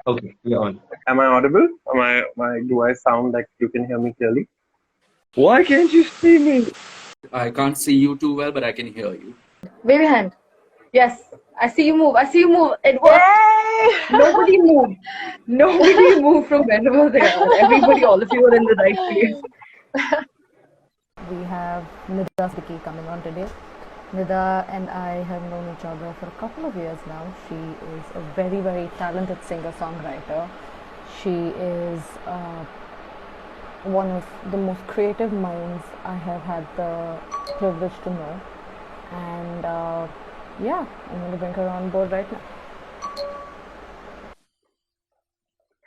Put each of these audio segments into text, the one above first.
Okay, we're on. Am I audible? Do I sound like you can hear me clearly? Why can't you see me? I can't see you too well, but I can hear you. Wave your hand. Yes, I see you move. I see you move. It worked. Nobody moved. Nobody moved from wherever they are. Everybody, all of you are in the right place. We have Nida Siddiqui coming on today. Nida and I have known each other for a couple of years now. She is a very, very talented singer-songwriter. She is one of the most creative minds I have had the privilege to know. And yeah, I'm going to bring her on board right now.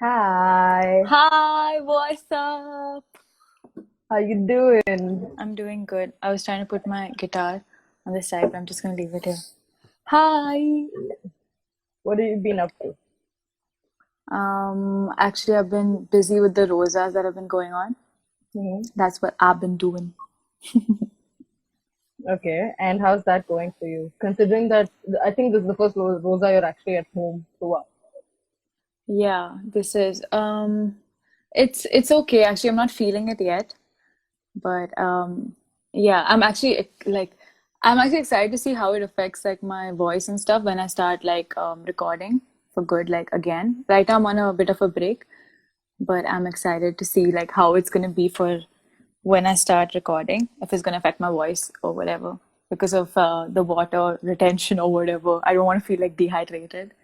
Hi. Hi, what's up? How you doing? I'm doing good. I was trying to put my guitar on the side, but I'm just gonna leave it here. Hi. What have you been up to? Actually, I've been busy with the rosas that have been going on. That's what I've been doing. Okay, and how's that going for you? Considering that I think this is the first rosa you're actually at home to what? Yeah, this is it's okay. Actually, I'm not feeling it yet, but yeah, I'm actually excited to see how it affects like my voice and stuff when I start like recording for good, like again. Right now I'm on a bit of a break, but I'm excited to see like how it's gonna be for when I start recording, if it's gonna affect my voice or whatever because of the water retention or whatever. I don't want to feel like dehydrated.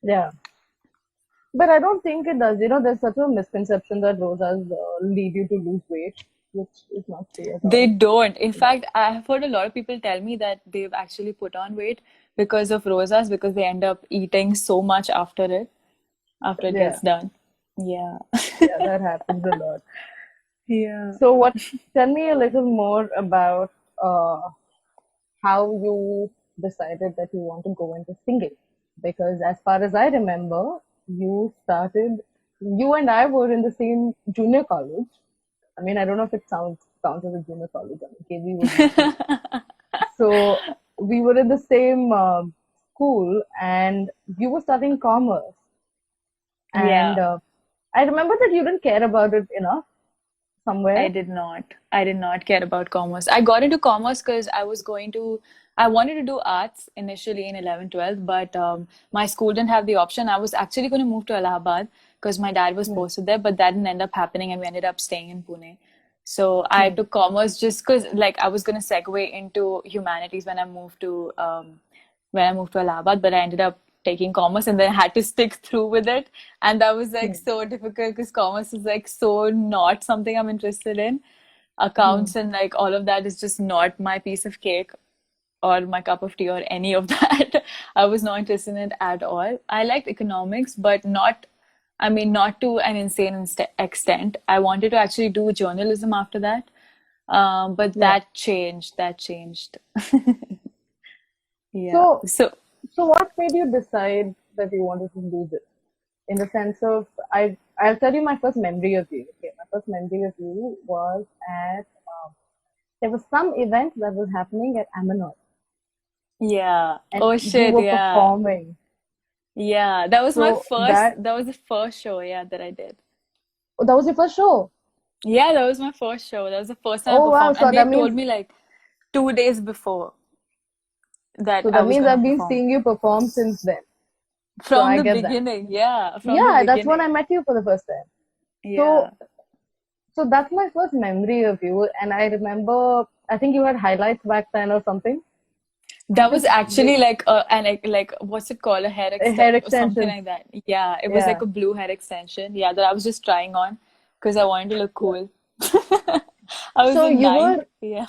Yeah. But I don't think it does. You know, there's such a misconception that rosas lead you to lose weight, which is not true at all. They don't. In fact, I have heard a lot of people tell me that they've actually put on weight because of rosas because they end up eating so much after it gets done. Yeah. Yeah, that happens a lot. Yeah. So tell me a little more about how you decided that you want to go into singing. Because as far as I remember, you and I were in the same junior college. I mean, I don't know if it counts as a junior college. I mean, KV was so we were in the same school, and you were studying commerce. And I remember that you didn't care about it enough somewhere. I did not care about commerce. I got into commerce because I wanted to do arts initially in 11th, 12th, but my school didn't have the option. I was actually going to move to Allahabad because my dad was posted there, but that didn't end up happening and we ended up staying in Pune. So I took commerce just because like I was going to segue into humanities when I moved to Allahabad, but I ended up taking commerce and then I had to stick through with it. And that was like so difficult because commerce is like so not something I'm interested in. Accounts and like all of that is just not my piece of cake or my cup of tea or any of that. I was not interested in it at all. I liked economics, but not to an insane extent. I wanted to actually do journalism after that. But that changed. Yeah. So what made you decide that you wanted to do this? In the sense of, I'll tell you my first memory of you. Okay, my first memory of you was at there was some event that was happening at Amanoy. Yeah. And oh shit, you were yeah. performing. Yeah, that was So that was the first show, that I did. Oh, that was your first show? Yeah, that was my first show. That was the first time I Oh wow, performed. so And that they told means me like 2 days before that so I that was means gonna I've been perform. seeing you perform since then. So From I the get that. beginning, yeah. From the Yeah, that's beginning. when I met you for the first time. Yeah. So that's my first memory of you, and I remember I think you had highlights back then or something. That was actually like like what's it called? A hair A hair extension or something extension. like that. Yeah, it was like a blue hair extension. Yeah, that I was just trying on because I wanted to look cool. I was So in you ninth. were, Yeah.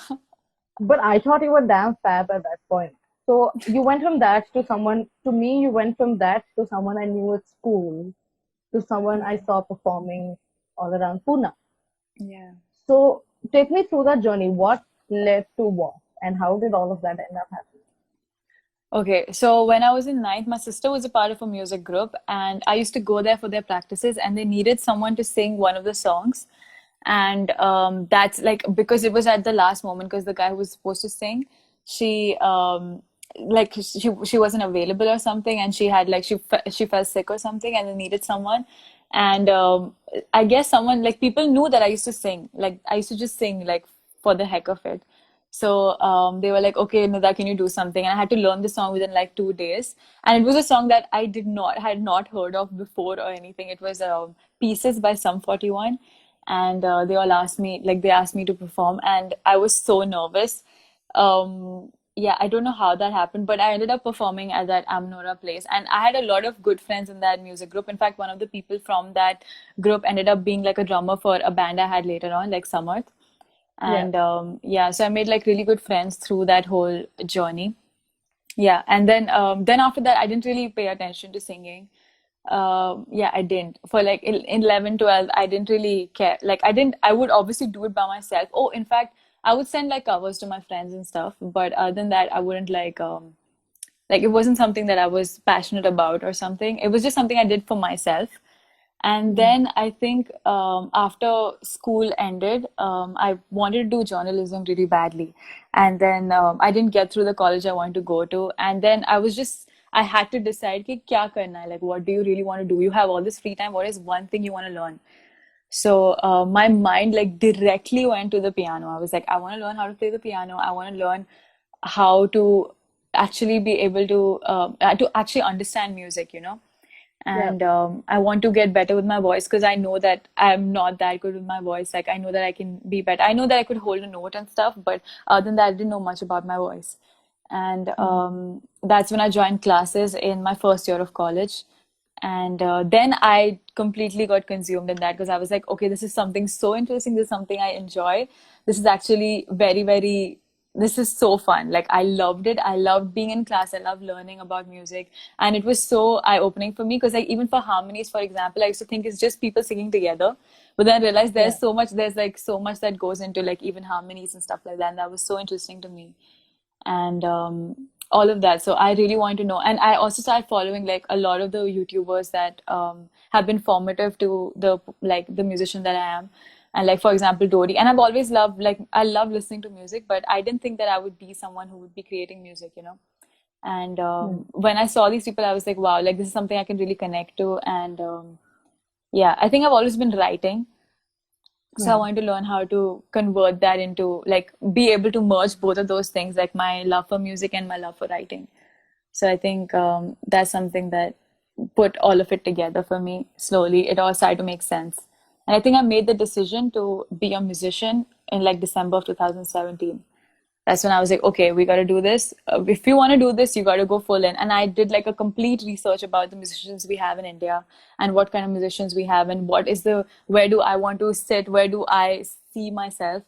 but I thought you were damn fab at that point. So you went from that to someone, to me, you went from that to someone I knew at school, to someone I saw performing all around Pune. Yeah. So take me through that journey. What led to what, and how did all of that end up happening? Okay, so when I was in ninth, my sister was a part of a music group, and I used to go there for their practices, and they needed someone to sing one of the songs. And that's like because it was at the last moment, because the guy who was supposed to sing, she like she wasn't available or something, and she had like she felt sick or something and then needed someone. And I guess someone, like, people knew that I used to sing. Like, I used to just sing, like, for the heck of it. So they were like, okay, Nida, can you do something? And I had to learn the song within like 2 days. And it was a song that I had not heard of before or anything. It was Pieces by Sum 41. And they all asked me, like, they asked me to perform, and I was so nervous. Yeah, I don't know how that happened, but I ended up performing at that Amnora place. And I had a lot of good friends in that music group. In fact, one of the people from that group ended up being like a drummer for a band I had later on, like Samarth. Yeah. And yeah, so I made like really good friends through that whole journey. Yeah, and then after that, I didn't really pay attention to singing. Yeah, I didn't. For like in 11, 12, I didn't really care. Like, I would obviously do it by myself. Oh, in fact, I would send like covers to my friends and stuff. But other than that, I wouldn't like it wasn't something that I was passionate about or something. It was just something I did for myself. And then I think after school ended, I wanted to do journalism really badly. And then I didn't get through the college I wanted to go to. And then I had to decide कि क्या करना है, like what do you really want to do? You have all this free time. What is one thing you want to learn? So my mind like directly went to the piano. I was like, I want to learn how to play the piano. I want to learn how to actually be able to actually understand music, you know. Yeah. And I want to get better with my voice because I know that I'm not that good with my voice. Like, I know that I can be better. I know that I could hold a note and stuff, but other than that, I didn't know much about my voice. And that's when I joined classes in my first year of college. And then I completely got consumed in that because I was like, okay, this is something so interesting. This is something I enjoy. This is actually very, very, this is so fun. Like, I loved it. I loved being in class. I loved learning about music. And it was so eye-opening for me because, like, even for harmonies, for example, I used to think it's just people singing together. But then I realized Yeah. there's like so much that goes into like even harmonies and stuff like that. And that was so interesting to me. And all of that. So I really want to know. And I also started following like a lot of the YouTubers that have been formative to the musician that I am. And like, for example, Dodie. And I've always loved, like, I love listening to music, but I didn't think that I would be someone who would be creating music, you know. And when I saw these people, I was like, wow, like this is something I can really connect to. And yeah, I think I've always been writing. So I wanted to learn how to convert that into, like, be able to merge both of those things, like my love for music and my love for writing. So I think that's something that put all of it together for me slowly. It all started to make sense. And I think I made the decision to be a musician in like December of 2017. That's when I was like, okay, we got to do this. If you want to do this, you got to go full in. And I did like a complete research about the musicians we have in India and what kind of musicians we have and where do I want to sit, where do I see myself,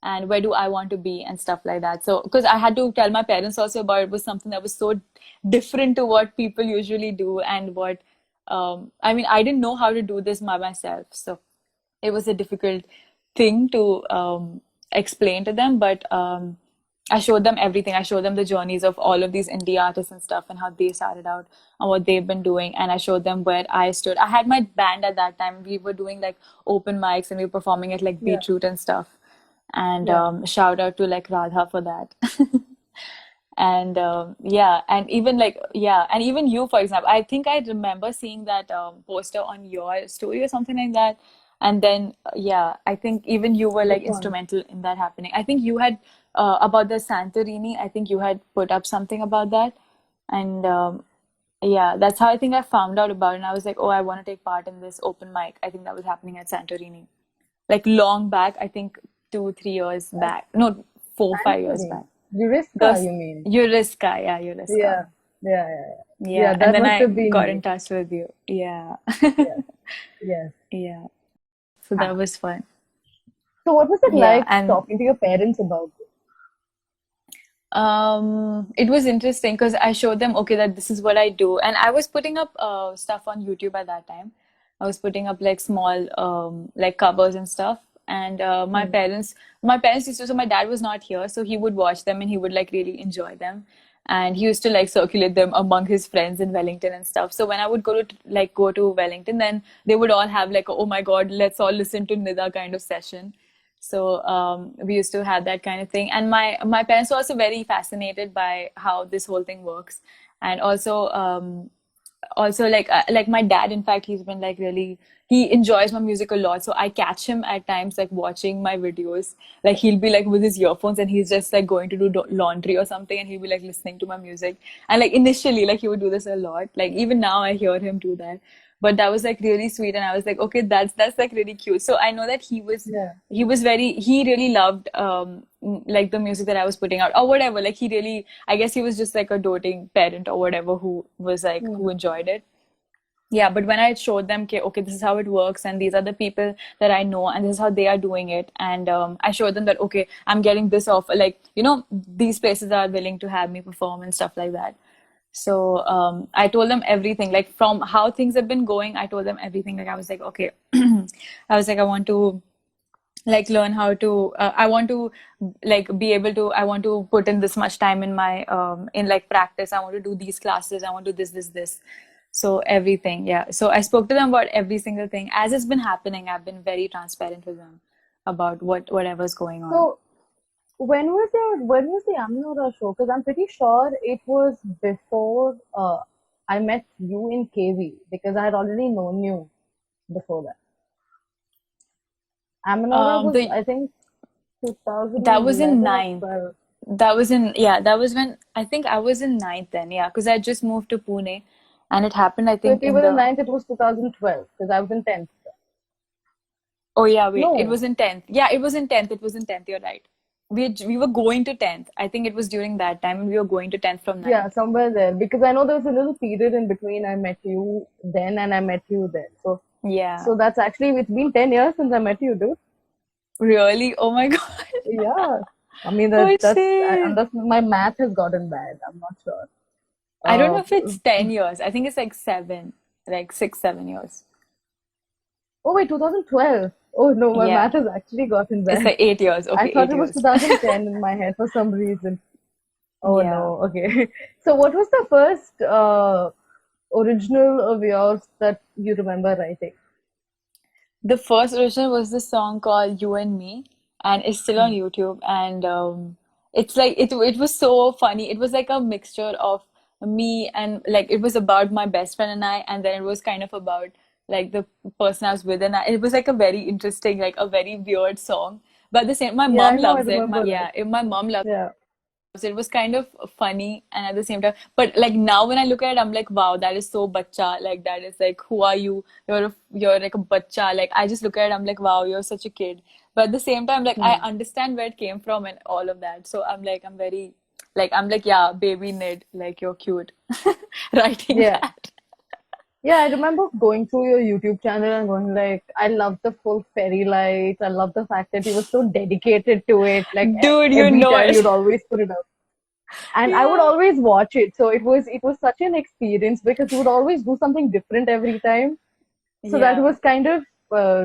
and where do I want to be and stuff like that. So, because I had to tell my parents also about it was something that was so different to what people usually do and what, I mean, I didn't know how to do this by myself. So it was a difficult thing to explain to them, but I showed them everything. I showed them the journeys of all of these indie artists and stuff and how they started out and what they've been doing. And I showed them where I stood. I had my band at that time. We were doing like open mics and we were performing at like Beetroot and stuff. And shout out to like Radha for that. And yeah, and even like, yeah, and even you, for example, I think I remember seeing that poster on your story or something like that. And then, yeah, I think even you were like instrumental in that happening. I think you had about the Santorini, I think you had put up something about that. And yeah, that's how I think I found out about it. And I was like, oh, I want to take part in this open mic. I think that was happening at Santorini. Like long back, I think 2-3 years back. No, 4-5 years back. Eureka, you mean? Eureka, yeah, Eureka. Yeah. Yeah, that and then must I have been got you. in touch with you. Yeah. Yes. Yeah. So that was fun. So what was it Yeah, like and talking to your parents about this? it was interesting because I showed them, okay, that this is what I do. And I was putting up stuff on YouTube at that time. I was putting up like small like covers and stuff. And my parents used to, so my dad was not here, so he would watch them and he would like really enjoy them. And he used to like circulate them among his friends in Wellington and stuff. So when I would go to Wellington, then they would all have like, oh my God, let's all listen to Nida kind of session. So we used to have that kind of thing. And my parents were also very fascinated by how this whole thing works. And also like my dad, in fact, he's been like really, he enjoys my music a lot, so I catch him at times like watching my videos. Like he'll be like with his earphones and he's just like going to do laundry or something, and he'll be like listening to my music. And like initially like he would do this a lot, like even now I hear him do that. But that was like really sweet, and I was like, okay, that's like really cute. So I know that Yeah. he really loved like the music that I was putting out or whatever. Like he really, I guess he was just like a doting parent or whatever who was like who enjoyed it. Yeah, but when I showed them, okay, this is how it works, and these are the people that I know, and this is how they are doing it, and I showed them that, okay, I'm getting this off, like, these places are willing to have me perform and stuff like that. So I told them everything, like from how things have been going, I told them everything. Like I was like, okay, I was like, I want to like learn how to I want to like be able to, I want to put in this much time in my in like practice. I want to do these classes, I want to do this. So everything, yeah. So I spoke to them about every single thing as it's been happening. I've been very transparent with them about whatever's going on. So when was the Aminora show? Because I'm pretty sure it was before I met you in KV, because I had already known you before that. Aminora was, I think, 2011 that was in or ninth. 12. That was in, yeah, that was when I think I was in ninth then, yeah, because I just moved to Pune, and it happened, I So think, if you were in ninth, it was 2012, because I was in 10th. Oh yeah, wait, No. it was in 10th. Yeah, it was in 10th. It was in 10th. You're right. We were going to 10th. I think it was during that time, and we were going to 10th from 9th. Yeah, somewhere there. Because I know there was a little period in between I met you then and I met you then. So Yeah. so that's actually, it's been 10 years since I met you, dude. Really? Oh my God. Yeah. I mean, Oh that's shit. unless my math has gotten bad. I'm not sure. I don't know if it's 10 years. I think it's like 6, 7 years. Oh wait, 2012. Oh no, my Yeah. math has actually gotten bad. It's like 8 years. Okay, I thought 8 it was years. 2010 in my head for some reason. Oh Yeah. no, okay. So what was the first original of yours that you remember writing? The first original was the song called You and Me, and it's still on YouTube. And it's like it was so funny. It was like a mixture of me, and like it was about my best friend and I, and then it was kind of about like the person I was with, and it was like a very interesting, like a very weird song. But at the same, my Yeah, mom I know, I loves it. remember Yeah, my mom loves Yeah. it. It was kind of funny, and at the same time, but like now when I look at it, I'm like, wow, that is so bacha. Like that is like, who are you? You're like a bacha. Like I just look at it, I'm like, wow, you're such a kid. But at the same time, like I understand where it came from and all of that. So I'm like, I'm like, yeah, baby Nid, like you're cute, writing Yeah. that. Yeah, I remember going through your YouTube channel and going like, I love the full fairy lights. I love the fact that you were so dedicated to it. Like Dude, you every know time it. you'd always put it up. And I would Yeah. always watch it. So it was such an experience because you would always do something different every time. So that Yeah. was kind of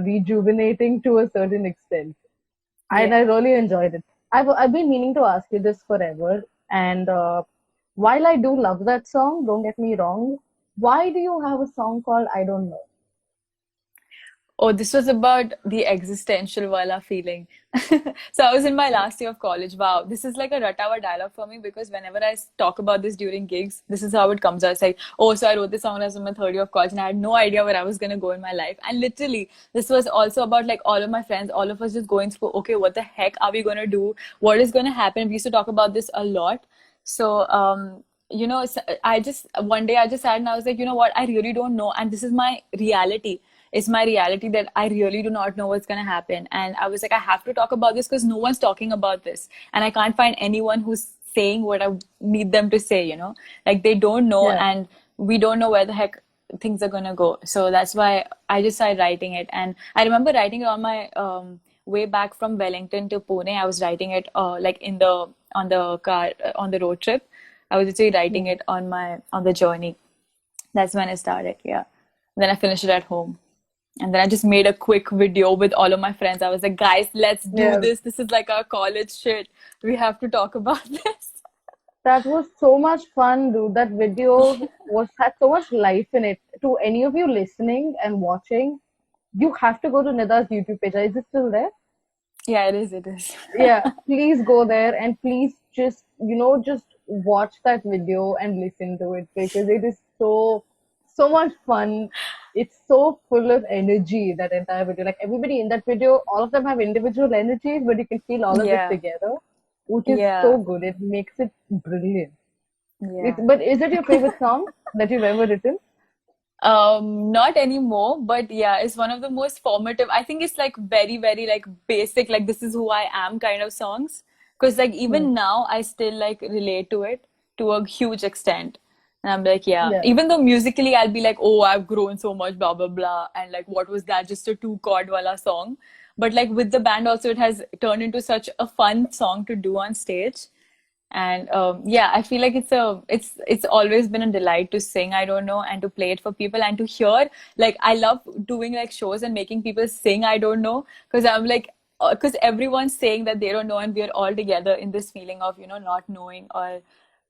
rejuvenating to a certain extent. And I really enjoyed it. I've been meaning to ask you this forever. And while I do love that song, don't get me wrong, why do you have a song called I Don't Know? Oh, this was about the existential wala feeling. So I was in my last year of college. Wow, this is like a ratawa dialogue for me because whenever I talk about this during gigs, this is how it comes out. It's like, oh, so I wrote this song when I was in my third year of college and I had no idea where I was going to go in my life. And literally, this was also about like all of my friends, all of us just going through, okay, what the heck are we going to do? What is going to happen? We used to talk about this a lot. So, one day I just sat and I was like, you know what? I really don't know. And this is my reality. It's my reality that I really do not know what's going to happen. And I was like, I have to talk about this because no one's talking about this. And I can't find anyone who's saying what I need them to say, Like they don't know and we don't know where the heck things are going to go. So that's why I just started writing it. And I remember writing it on my way back from Wellington to Pune. I was writing it like on the car, on the road trip. I was actually writing it on the journey. That's when I started, yeah. And then I finished it at home. And then I just made a quick video with all of my friends. I was like, guys, let's do this. This is like our college shit. We have to talk about this. That was so much fun, dude. That video had so much life in it. To any of you listening and watching, you have to go to Nida's YouTube page. Is it still there? Yeah, it is. It is. Yeah, please go there and please just, just watch that video and listen to it because it is so much fun. It's so full of energy, that entire video. Like everybody in that video, all of them have individual energies, but you can feel all of it Yeah. together, which is so Yeah. good. It makes it brilliant. Yeah. But is it your favorite song that you've ever written? Not anymore, but yeah, it's one of the most formative. I think it's like very, very like basic, like this is who I am kind of songs. Because like Hmm. even now, I still like relate to it to a huge extent. And I'm like, yeah, Yeah. even though musically I'll be like, oh, I've grown so much, blah, blah, blah. And like, what was that? Just a two-chord wala song. But like with the band also, it has turned into such a fun song to do on stage. And yeah, I feel like it's always been a delight to sing, I don't know, and to play it for people and to hear. Like I love doing like shows and making people sing, I don't know, because I'm like, because everyone's saying that they don't know, and we're all together in this feeling of, not knowing, or,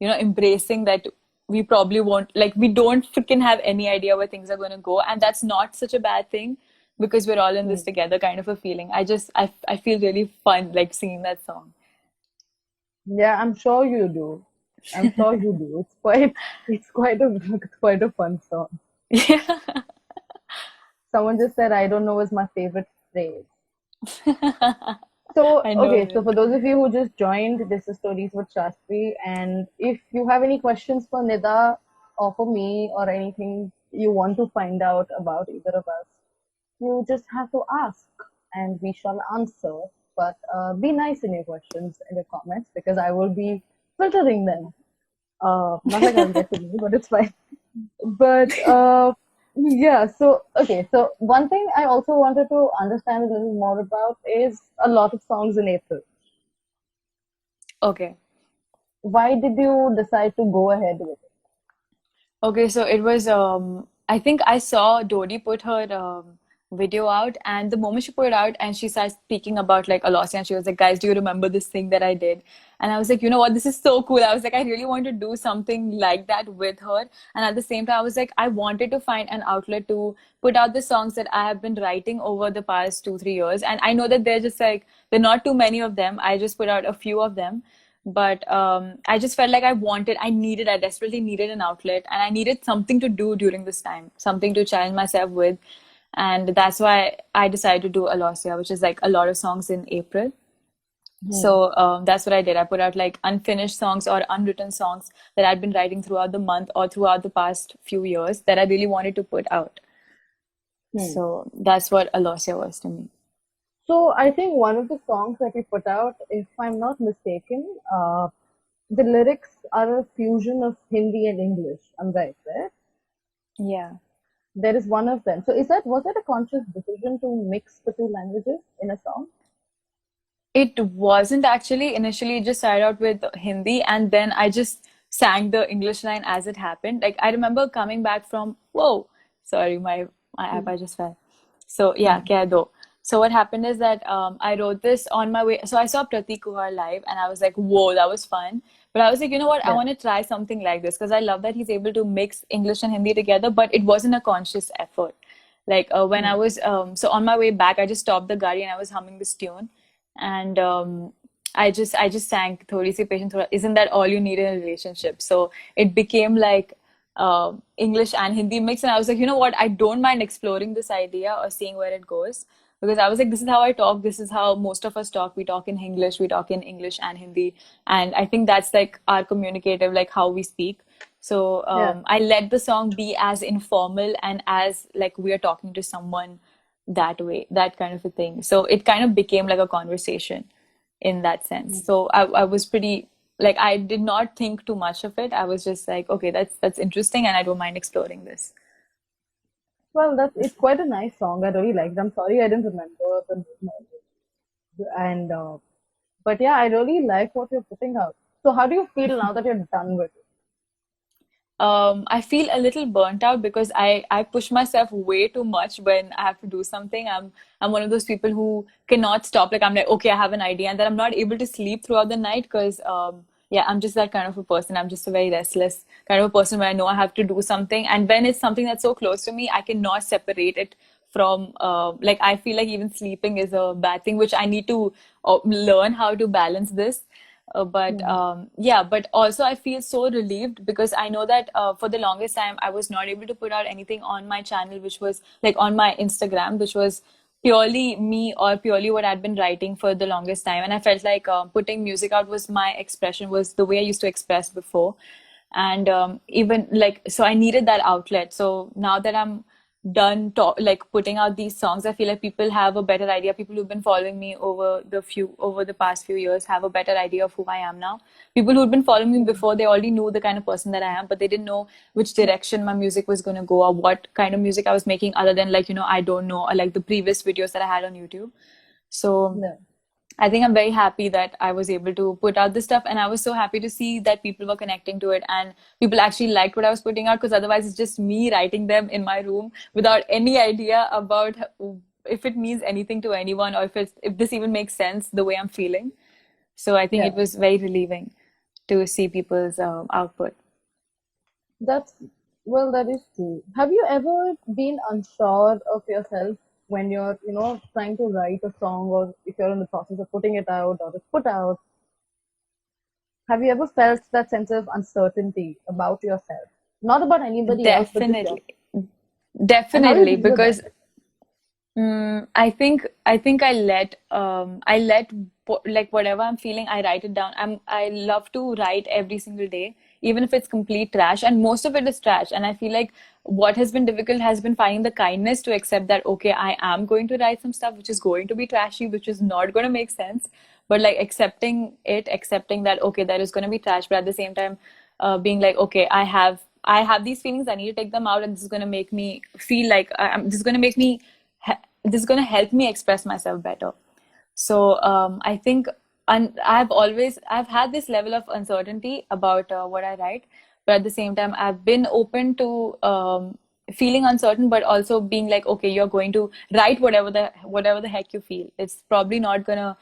embracing that we probably won't, like, we don't freaking have any idea where things are going to go. And that's not such a bad thing because we're all in Hmm. this together kind of a feeling. I feel really fun, like singing that song. Yeah, I'm sure you do. I'm sure you do. It's quite a fun song. Yeah. Someone just said, I don't know is my favorite phrase. So, I know okay, so it. for those of you who just joined, this is Stories with Shastri. And if you have any questions for Nida or for me or anything you want to find out about either of us, you just have to ask and we shall answer. But be nice in your questions and your comments because I will be filtering them. Not like I'll get to me, but it's fine. But yeah, so okay, so one thing I also wanted to understand a little more about is a lot of songs in April. Okay. Why did you decide to go ahead with it? Okay, so it was I think I saw Dodie put her video out, and the moment she put it out and she started speaking about like ALOSIA, and she was like, guys, do you remember this thing that I did? And I was like, you know what, this is so cool. I was like, I really want to do something like that with her. And at the same time, I was like, I wanted to find an outlet to put out the songs that I have been writing over the past 2, 3 years. And I know that they're just like, there are not too many of them. I just put out a few of them. But I just felt like I desperately needed an outlet, and I needed something to do during this time, something to challenge myself with. And that's why I decided to do ALOSIA, which is like a lot of songs in April. Hmm. So that's what I did. I put out like unfinished songs or unwritten songs that I'd been writing throughout the month or throughout the past few years that I really wanted to put out. Hmm. So that's what ALOSIA was to me. So I think one of the songs that you put out, if I'm not mistaken, the lyrics are a fusion of Hindi and English. I'm right? Yeah. There is one of them. So was it a conscious decision to mix the two languages in a song? It wasn't actually. Initially, it just started out with Hindi, and then I just sang the English line as it happened. Like I remember coming back from, whoa, sorry, my iPad just fell. So yeah, keh do. So what happened is that I wrote this on my way. So I saw Pratik Kuhar live, and I was like, whoa, that was fun. But I was like, you know what? I Yeah. want to try something like this because I love that he's able to mix English and Hindi together. But it wasn't a conscious effort. Like when I Hmm. was so on my way back, I just stopped the gari and I was humming this tune, and I just sang "Thodi si patient, thoda." Isn't that all you need in a relationship? So it became like English and Hindi mix, and I was like, you know what? I don't mind exploring this idea or seeing where it goes because I was like, this is how I talk. This is how most of us talk. We talk in English. We talk in English and Hindi, and I think that's like our communicative, like how we speak. So Yeah. I let the song be as informal and as like we are talking to someone that way, that kind of a thing. So it kind of became like a conversation in that sense. So I was pretty like I did not think too much of it. I was just like, okay, that's interesting and I don't mind exploring this. Well, it's quite a nice song. I really liked it. I'm sorry I didn't remember the name of it. And but yeah, I really like what you're putting out. So how do you feel now that you're done with it? I feel a little burnt out because I push myself way too much when I have to do something. I'm one of those people who cannot stop. Like I'm like, okay, I have an idea, and then I'm not able to sleep throughout the night because yeah, I'm just that kind of a person. I'm just a very restless kind of a person where I know I have to do something, and when it's something that's so close to me, I cannot separate it from like I feel like even sleeping is a bad thing, which I need to learn how to balance this. But yeah, but also I feel so relieved because I know that for the longest time I was not able to put out anything on my channel, which was like on my Instagram, which was purely me or purely what I'd been writing for the longest time. And I felt like putting music out was my expression, was the way I used to express before. And even like, so I needed that outlet. So now that I'm done like putting out these songs, I feel like people have a better idea. People who've been following me over the past few years have a better idea of who I am now. People who'd been following me before, they already knew the kind of person that I am, but they didn't know which direction my music was going to go or what kind of music I was making, other than like, I don't know, or like the previous videos that I had on YouTube. So I think I'm very happy that I was able to put out this stuff, and I was so happy to see that people were connecting to it and people actually liked what I was putting out, because otherwise it's just me writing them in my room without any idea about if it means anything to anyone or if this even makes sense the way I'm feeling. So I think it was very relieving to see people's output. That is true. Have you ever been unsure of yourself when you're, trying to write a song, or if you're in the process of putting it out or it's put out? Have you ever felt that sense of uncertainty about yourself? Not about anybody else, but just yourself. Definitely, because I think I let like whatever I'm feeling, I write it down. I love to write every single day, even if it's complete trash, and most of it is trash. And I feel like what has been difficult has been finding the kindness to accept that, okay, I am going to write some stuff which is going to be trashy, which is not going to make sense, but like accepting that, okay, that is going to be trash, but at the same time being like, okay, I have these feelings, I need to take them out, and this is going to make me feel like this is going to make me this is going to help me express myself better. So I think I've had this level of uncertainty about what I write, but at the same time I've been open to feeling uncertain, but also being like, okay, you're going to write whatever the heck you feel. It's probably not gonna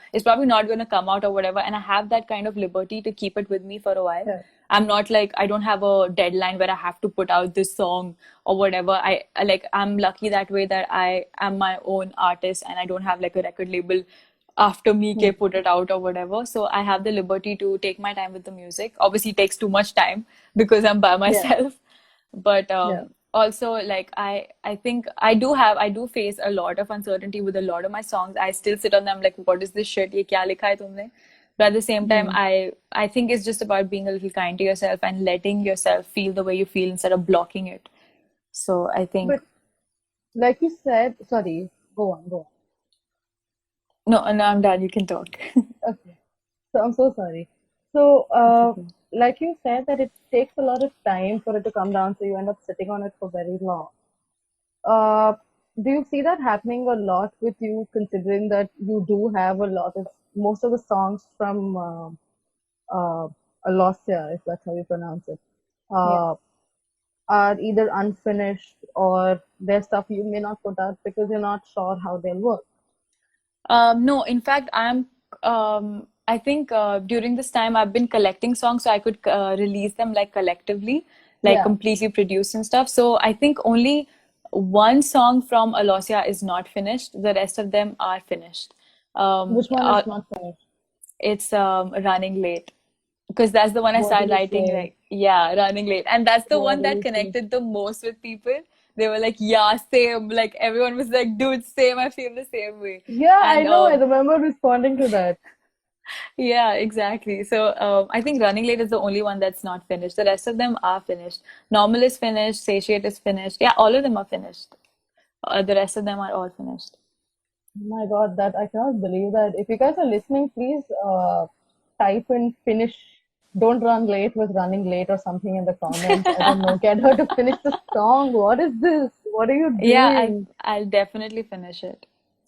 come out or whatever, and I have that kind of liberty to keep it with me for a while. Yeah. I'm not like, I don't have a deadline where I have to put out this song or whatever. I'm lucky that way, that I am my own artist and I don't have like a record label after me put it out or whatever. So I have the liberty to take my time with the music. Obviously it takes too much time because I'm by myself. But also, like, I think I do face a lot of uncertainty with a lot of my songs. I still sit on them like, what is this shit? Ye kya likha hai tumne? But at the same time, I think it's just about being a little kind to yourself and letting yourself feel the way you feel instead of blocking it. So I think. But like you said, sorry, go on. No, I'm done. You can talk. Okay. So I'm so sorry. So, like you said, that it takes a lot of time for it to come down, so you end up sitting on it for very long. Do you see that happening a lot with you, considering that you do have most of the songs from ALOSIA, if that's how you pronounce it, are either unfinished or there's stuff you may not put out because you're not sure how they'll work? No, in fact, I think during this time I've been collecting songs so I could release them like collectively, like completely produced and stuff. So I think only one song from ALOSIA is not finished. The rest of them are finished. Which one is not finished? It's Running Late. Because that's the one I started writing, like, Running Late. And that's the one that connected the most with people. They were like, yeah, same. Like, everyone was like, dude, same. I feel the same way. Yeah, and, I know. I remember responding to that. Yeah, exactly. So I think Running Late is the only one that's not finished. The rest of them are finished. Normal is finished. Satiate is finished. Yeah, all of them are finished. The rest of them are all finished. Oh my God, that I cannot believe that. If you guys are listening, please type in finish. Don't run late with running late or something in the comments. I don't know. Get her to finish the song. What is this? What are you doing? Yeah, I'll definitely finish it.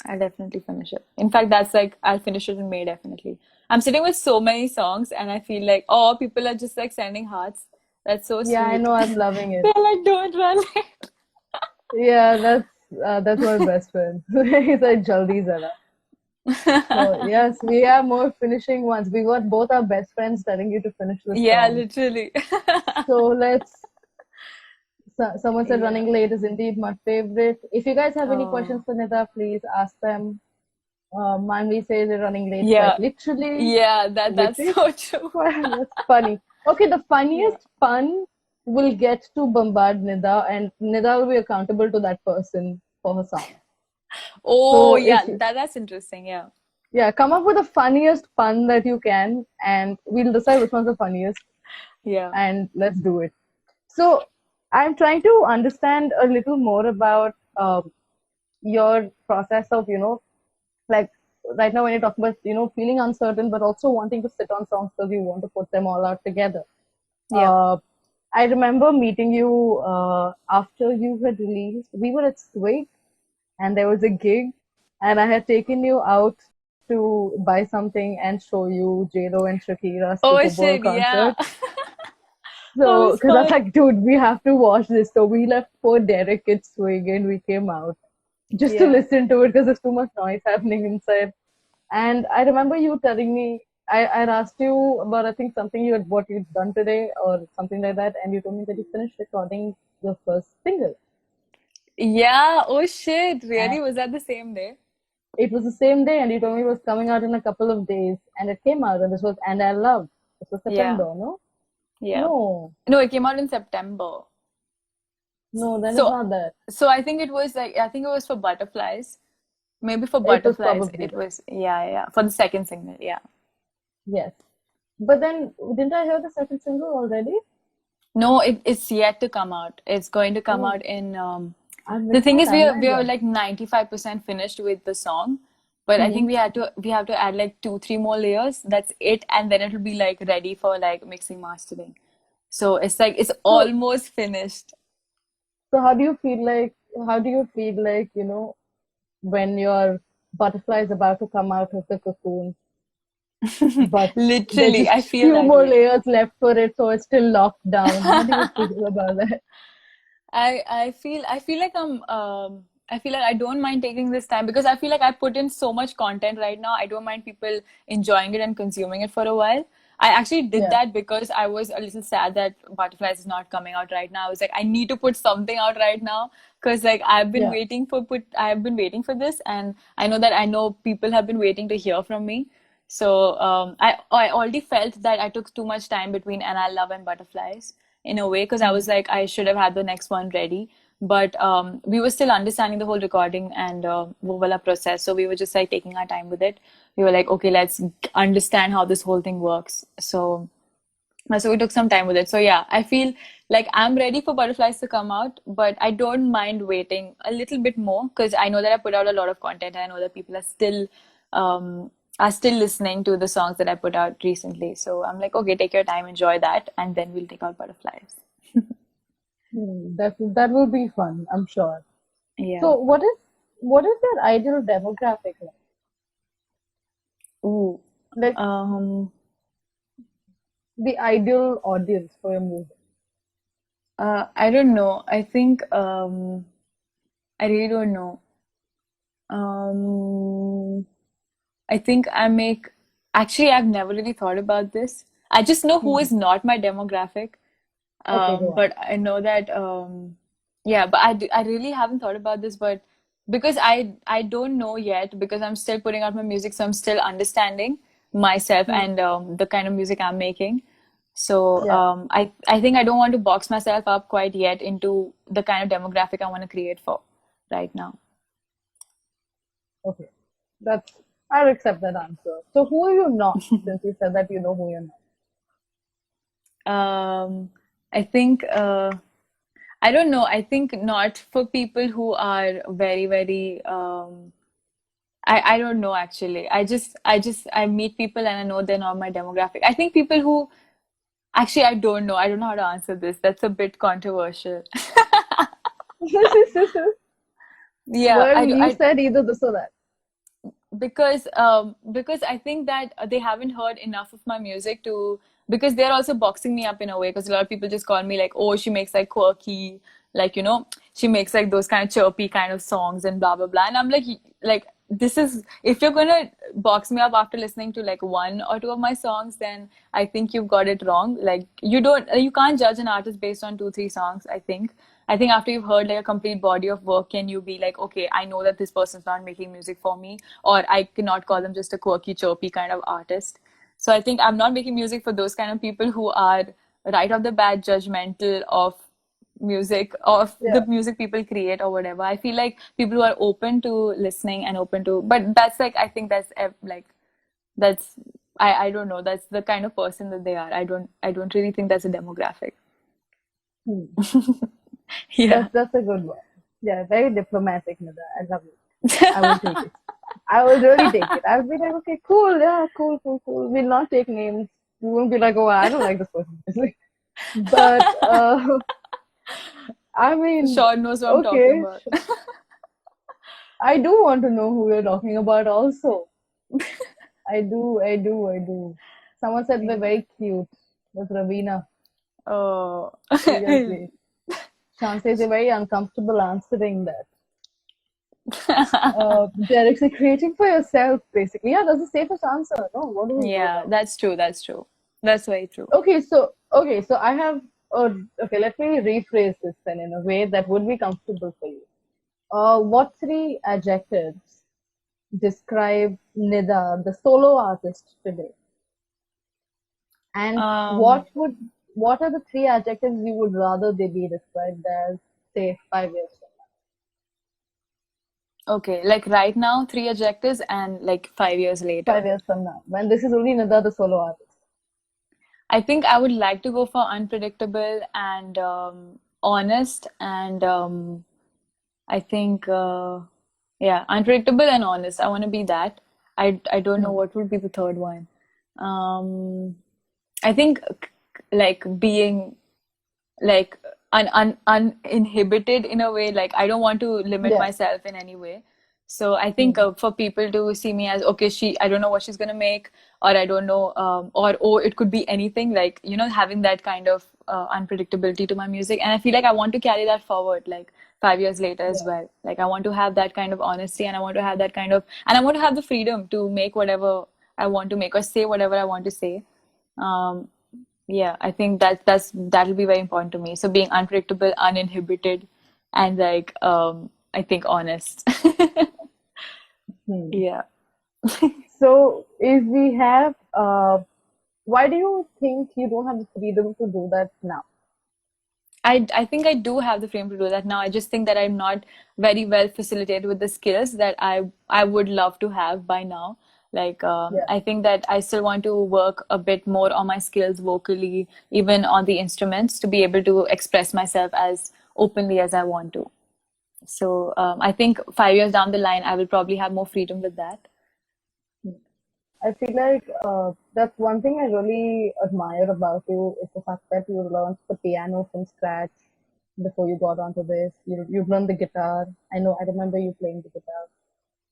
I'll definitely finish it. In fact, that's like, I'll finish it in May, definitely. I'm sitting with so many songs and I feel like, oh, people are just like sending hearts. That's so sweet. Yeah, I know. I'm loving it. They're like, don't run late. Yeah, that's my best friend. He's like, Jaldi zara. So, yes, we have more finishing ones. We got both our best friends telling you to finish this Yeah, song. literally. Someone said Yeah. running late is indeed my favorite. If you guys have any Oh. questions for Nida, please ask them. Manvi says they're running late Yeah. quite literally, Yeah, which that's is so true. that's funny. Okay, the Yeah. funniest pun will get to bombard Nida, and Nida will be accountable to that person for her song. Oh, So yeah, if that's interesting. Yeah. yeah, come up with the funniest pun that you can, and we'll decide which one's the funniest, Yeah. and let's do it. So I'm trying to understand a little more about your process of, like right now when you're talking about, feeling uncertain, but also wanting to sit on songs because you want to put them all out together. Yeah. I remember meeting you after you had released. We were at Swig, and there was a gig, and I had taken you out to buy something and show you J-Lo and Shakira's Oh Super Bowl shit, yeah. concert. That So, was because I was fun. like, dude, we have to watch this. So we left for Derrick at Swig and we came out just to Yeah. listen to it because there's too much noise happening inside. And I remember you telling me, I had asked you about, I think, something what you'd done today or something like that, and you told me that you finished recording your first single. Yeah. Oh shit. And Really? Was that the same day? it was the same day, and you told me it was coming out in a couple of days, and it came out, and this was And I Love. This was Yeah. September, no? Yeah. No, No, it came out in September. no, then it's So, not that. so I think it was like, I think it was for Butterflies. Maybe for It was Butterflies, probably it that. was, yeah, for the second single, yeah. Yes. But then, didn't I hear the second single already? No, it's yet to come out. It's going to come Oh, out in, I the missed thing my is we timeline are then. like 95% finished with the song, but I think we have to add like 2, 3 more layers. That's it, and then it'll be like ready for like mixing mastering. So it's like it's So, almost finished. so how do you feel like, when your butterfly is about to come out of the cocoon, but there's Literally, I just feel few that more way. layers left for it, so it's still locked down. How do you feel about that? I feel like I feel like I don't mind taking this time because I feel like I put in so much content right now. I don't mind people enjoying it and consuming it for a while. I actually did Yeah. that because I was a little sad that Butterflies is not coming out right now. I was like, I need to put something out right now because like Yeah. I've been waiting for this, and I know people have been waiting to hear from me. So I already felt that I took too much time between And I Love and Butterflies in a way because I was like I should have had the next one ready, but we were still understanding the whole recording and vocal process, so we were just like taking our time with it. We were like, okay, let's understand how this whole thing works. So we took some time with it. So yeah, I feel like I'm ready for Butterflies to come out, but I don't mind waiting a little bit more because I know that I put out a lot of content and I know that people um, are still listening to the songs that I put out recently. So I'm like, okay, take your time, enjoy that, and then we'll take out Butterflies. That will be fun, I'm sure. Yeah. So what is your ideal demographic like? Ooh. Like Um, the ideal audience for your music? I don't know. I think I really don't know. Um, I think actually, I've never really thought about this. I just know who is not my demographic. Okay, go on. But I know that, yeah, but I really haven't thought about this, but because I don't know yet, because I'm still putting out my music, so I'm still understanding myself and the kind of music I'm making. So Yeah. I think I don't want to box myself up quite yet into the kind of demographic I want to create for right now. Okay. I'll accept that answer. So who are you not? Since you said that you know who you're not. I think I don't know. I think not for people who are very, very I don't know actually. I meet people and I know they're not my demographic. I think people who actually I don't know. I don't know how to answer this. That's a bit controversial. Yeah, Well, you said either this or that. because I think that they haven't heard enough of my music to because they're also boxing me up in a way because a lot of people just call me like, oh, she makes like quirky, like she makes like those kind of chirpy kind of songs and blah blah blah, and I'm like this is if you're gonna box me up after listening to like 1 or 2 of my songs, then I think you've got it wrong. Like you can't judge an artist based on 2, 3 songs, I think. I think after you've heard like a complete body of work, can you be like, okay, I know that this person's not making music for me, or I cannot call them just a quirky, chirpy kind of artist. So I think I'm not making music for those kind of people who are right off the bat judgmental of music, of the Yeah. music people create or whatever. I feel like people who are open to listening and open to, but that's like, I think that's like, that's, I don't know, that's the kind of person that they are. I don't really think that's a demographic. Hmm. Yeah. That's a good one. Yeah, very diplomatic, Nida. I love it. I will take it. I will really take it. I'll be like, okay, cool, yeah, cool. We'll not take names. We won't be like, oh, I don't like this person. But I mean, Sean knows what I'm talking okay, about. I do want to know who you're talking about also. I do. Someone said they're very cute. That's Ravina. Oh. Seriously. Sean says you're very uncomfortable answering that. Derrick's like creating for yourself, basically. Yeah, that's the safest answer. No, what do we do Yeah, about that's true. That's true. That's very true. it? Okay, so I have. Okay, let me rephrase this then in a way that would be comfortable for you. What three adjectives describe Nida, the solo artist today? And Um, what are the three adjectives you would rather they be described as, say, 5 years from okay, like right now, 3 adjectives, and like 5 years now? later. 5 years from now, when this is only Nida, the solo artist. I think I would like to go for unpredictable and honest, and I think yeah, unpredictable and honest. I want to be that. I don't know Hmm. what would be the third one. Um, I think like being like uninhibited in a way. Like I don't want to limit Yeah, myself in any way. So I think hmm. for people to see me as okay, I don't know what she's gonna make, or I don't know, or oh, it could be anything. Like having that kind of unpredictability to my music, and I feel like I want to carry that forward, like 5 years later as Yeah, well. Like I want to have that kind of honesty, and I want to have that kind of, and I want to have the freedom to make whatever I want to make or say whatever I want to say. Um, yeah, I think that'll be very important to me. So being unpredictable, uninhibited, and like I think honest. hmm. Yeah. So if we have, why do you think you don't have the freedom to do that now? I think I do have the frame to do that now. I just think that I'm not very well facilitated with the skills that I would love to have by now. Like Yeah, I think that I still want to work a bit more on my skills vocally, even on the instruments, to be able to express myself as openly as I want to. So I think 5 years down the line, I will probably have more freedom with that. I feel like that's one thing I really admire about you is the fact that you learned the piano from scratch before you got onto this. You've learned the guitar. I remember you playing the guitar.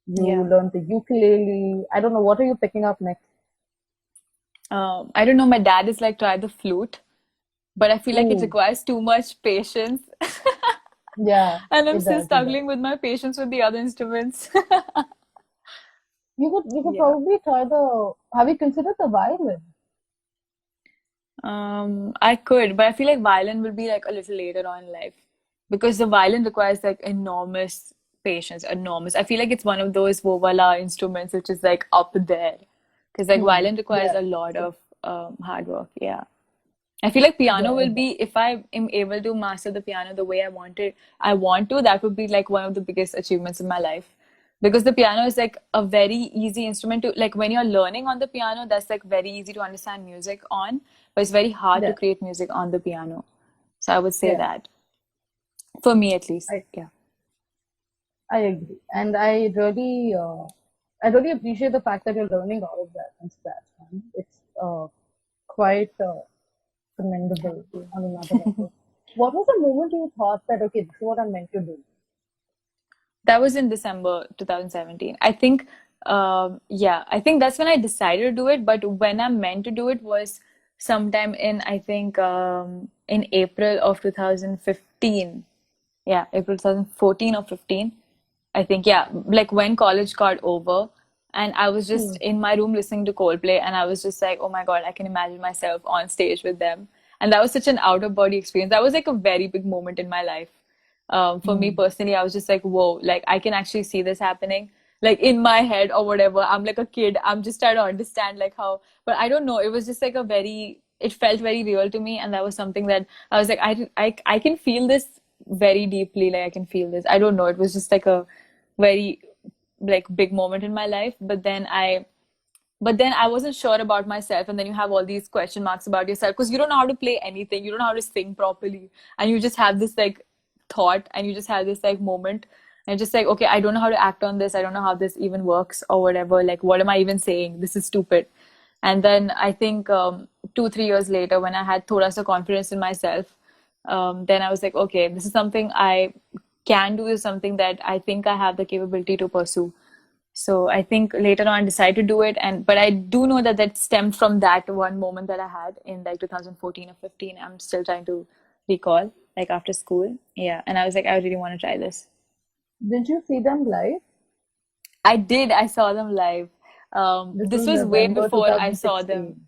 You Yeah. learned the ukulele. I don't know, what are you picking up next? I don't know. My dad is like, try the flute, but I feel like it Ooh, requires too much patience. yeah, And I'm it still does, it does. struggling with my patience with the other instruments. You could Yeah. probably try the. Have you considered the violin? I could, but I feel like violin will be like a little later on in life because the violin requires like enormous patience, enormous. I feel like it's one of those vovala instruments which is like up there because like Hmm. violin requires Yeah. a lot of hard work. Yeah. I feel like piano Yeah, will it does. be, if I am able to master the piano the way I want to, that would be like one of the biggest achievements in my life. Because the piano is like a very easy instrument to, like when you're learning on the piano, that's like very easy to understand music on, but it's very hard to Yeah. create music on the piano. So I would say Yeah. that, for me at least. I Yeah. I agree, and I really appreciate the fact that you're learning all of that from scratch, man. It's quite commendable Thank you. on another level. What was the moment you thought that okay, this is what I'm meant to do? That was in December 2017. I think, yeah, I think that's when I decided to do it. But when I meant to do it was sometime in, I think, in April of 2015. Yeah, April 2014 or 15. I think, yeah, like when college got over. And I was just Hmm. in my room listening to Coldplay, and I was just like, oh my God, I can imagine myself on stage with them. And that was such an out of body experience. That was like a very big moment in my life. For me personally, I was just like, whoa, like I can actually see this happening. Like in my head or whatever. I'm like a kid. I'm just trying to understand like how, but I don't know. It was just like it felt very real to me. And that was something that I was like, I can feel this very deeply. Like I can feel this. I don't know. It was just like a very like big moment in my life. But then I wasn't sure about myself, and then you have all these question marks about yourself because you don't know how to play anything, you don't know how to sing properly, and you just have this like thought, and you just have this like moment, and just like, okay, I don't know how to act on this, I don't know how this even works or whatever. Like, what am I even saying? This is stupid. And then I think 2-3 years later, when I had thoda sa confidence in myself, then I was like, okay, this is something I can do, is something that I think I have the capability to pursue. So I think later on I decided to do it, but I do know that that stemmed from that one moment that I had in like 2014 or 15. I'm still trying to recall, like after school. Yeah, and I was like, I really want to try this. Did you see them live? I did. I saw them live. This was way November before I saw 2016. them.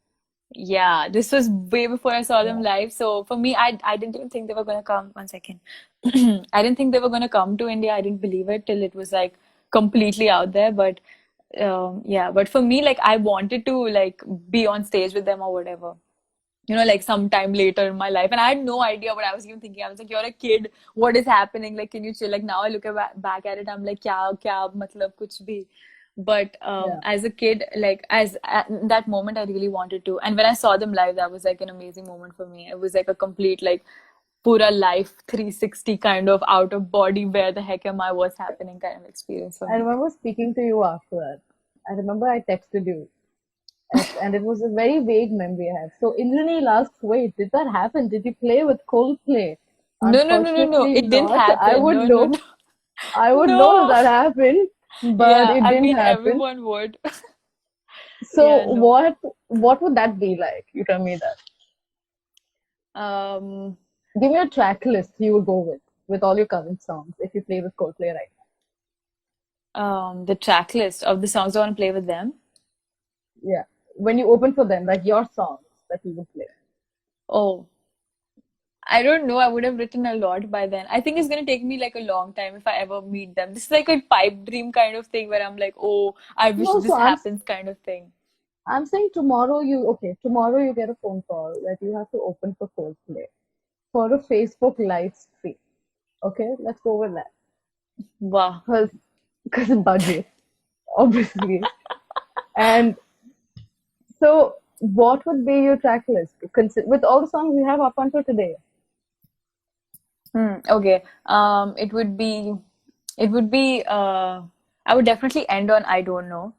Yeah, this was way before I saw them live. So for me, I didn't even think they were gonna come. One second. I didn't think they were gonna come to India. I didn't believe it till it was like completely out there. But yeah, but for me, like I wanted to like be on stage with them or whatever. You know, like sometime later in my life. And I had no idea what I was even thinking. I was like, you're a kid. What is happening? Like, can you chill? Like now I look back at it, I'm like, kya, matlab, kuch bhi. But Yeah. as a kid, like in that moment, I really wanted to. And when I saw them live, that was like an amazing moment for me. It was like a complete like pura life 360 kind of out of body, where the heck am I? What's happening kind of experience for I me. remember speaking to you after that. I remember I texted you, and it was a very vague memory I have. So Indraneel asks, wait, did that happen? Did you play with Coldplay? No, no, no, no, no. Unfortunately It didn't not. I happen. would No, no, know. no. I would know if No. that happened, but Yeah, it I didn't mean, happen. everyone would. So Yeah, no. what would that be like? You tell me that. Um, Give me a track list you would go with all your current songs if you play with Coldplay right the track list of the songs I want to play with them. now. Yeah. When you open for them, like your songs that you would play. Oh, I don't know. I would have written a lot by then. I think it's gonna take me like a long time if I ever meet them. This is like a pipe dream kind of thing where I'm like, oh, I wish No, this so happens kind of thing. I'm saying tomorrow you get a phone call that you have to open for Coldplay for a Facebook live stream. Okay, let's go with that. Wow. Because budget, obviously. And so, what would be your track list with all the songs you have up until today? Okay. It would be, I would definitely end on I don't know.